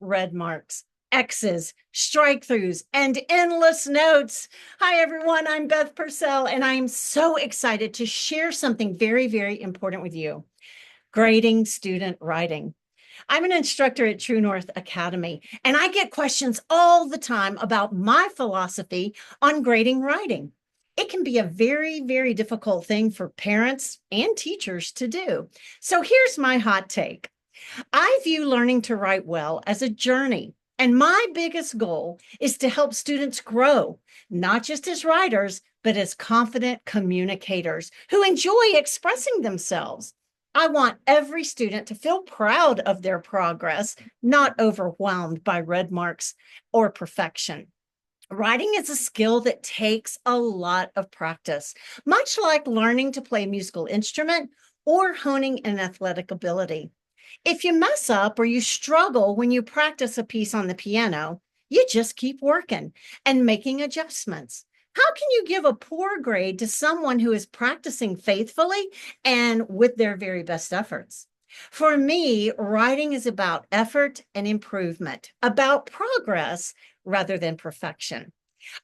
red marks, X's, strike-throughs, and endless notes. Hi, everyone. I'm Beth Purcell, and I'm so excited to share something very, very important with you. Grading student writing. I'm an instructor at True North Academy, and I get questions all the time about my philosophy on grading writing. It can be a very, very difficult thing for parents and teachers to do. So here's my hot take. I view learning to write well as a journey. And my biggest goal is to help students grow, not just as writers, but as confident communicators who enjoy expressing themselves. I want every student to feel proud of their progress, not overwhelmed by red marks or perfection. Writing is a skill that takes a lot of practice, much like learning to play a musical instrument or honing an athletic ability. If you mess up or you struggle when you practice a piece on the piano, you just keep working and making adjustments. How can you give a poor grade to someone who is practicing faithfully and with their very best efforts? For me, writing is about effort and improvement, about progress rather than perfection.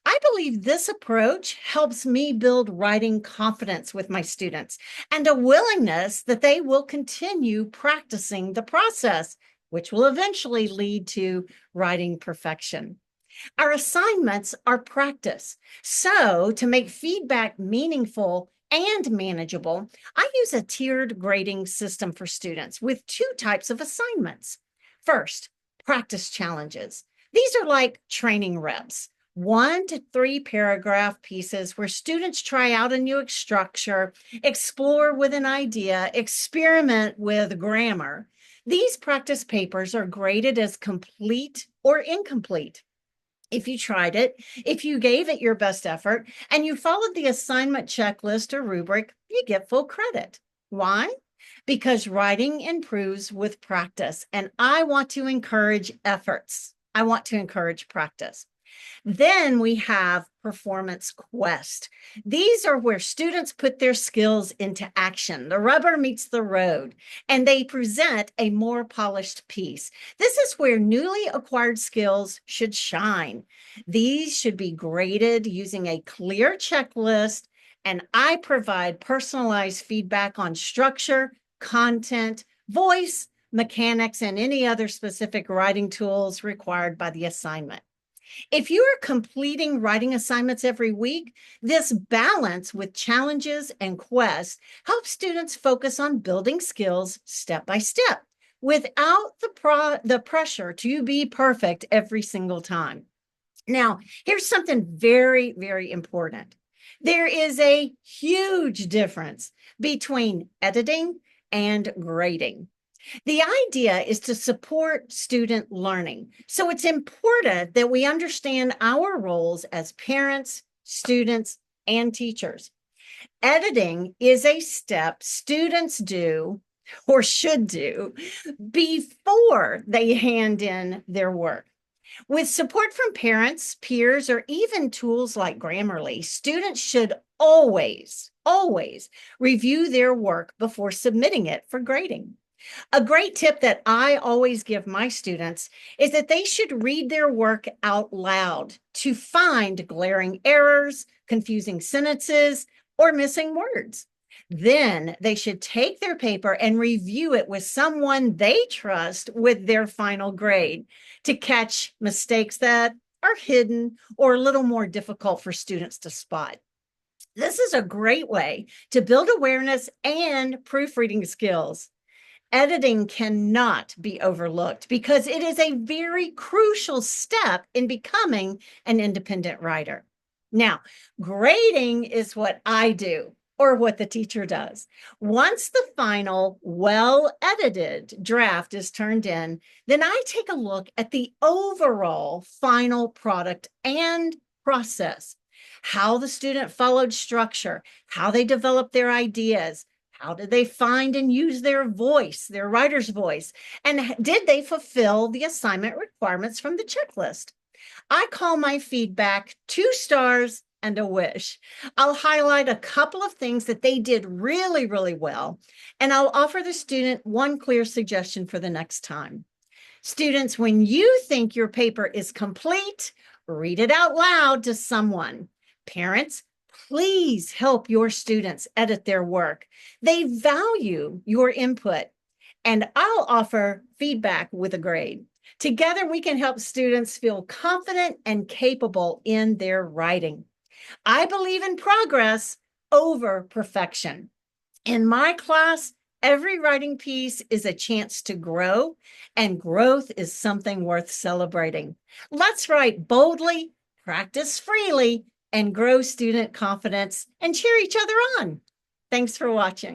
I believe this approach helps me build writing confidence with my students and a willingness that they will continue practicing the process, which will eventually lead to writing perfection. Our assignments are practice. So, to make feedback meaningful and manageable, I use a tiered grading system for students with two types of assignments. First, practice challenges. These are like training reps. 1 to 3 paragraph pieces where students try out a new structure, explore with an idea, experiment with grammar. These practice papers are graded as complete or incomplete. If you tried it, if you gave it your best effort, and you followed the assignment checklist or rubric, you get full credit. Why? Because writing improves with practice, and I want to encourage efforts. I want to encourage practice. Then we have performance quest. These are where students put their skills into action. The rubber meets the road, and they present a more polished piece. This is where newly acquired skills should shine. These should be graded using a clear checklist, and I provide personalized feedback on structure, content, voice, mechanics, and any other specific writing tools required by the assignment. If you are completing writing assignments every week, this balance with challenges and quests helps students focus on building skills step by step without the pressure to be perfect every single time. Now, here's something very, very important. There is a huge difference between editing and grading. The idea is to support student learning. So it's important that we understand our roles as parents, students, and teachers. Editing is a step students do or should do before they hand in their work. With support from parents, peers, or even tools like Grammarly, students should always review their work before submitting it for grading. A great tip that I always give my students is that they should read their work out loud to find glaring errors, confusing sentences, or missing words. Then they should take their paper and review it with someone they trust with their final grade to catch mistakes that are hidden or a little more difficult for students to spot. This is a great way to build awareness and proofreading skills. Editing cannot be overlooked because it is a very crucial step in becoming an independent writer. Now, grading is what I do or what the teacher does. Once the final, well-edited draft is turned in, then I take a look at the overall final product and process, how the student followed structure, how they developed their ideas, how did they find and use their voice, their writer's voice? And did they fulfill the assignment requirements from the checklist? I call my feedback 2 stars and a wish. I'll highlight a couple of things that they did really, really well, and I'll offer the student one clear suggestion for the next time. Students, when you think your paper is complete, read it out loud to someone. Parents, please help your students edit their work. They value your input, and I'll offer feedback with a grade. Together, we can help students feel confident and capable in their writing. I believe in progress over perfection. In my class, every writing piece is a chance to grow, and growth is something worth celebrating. Let's write boldly, practice freely, and grow student confidence and cheer each other on. Thanks for watching.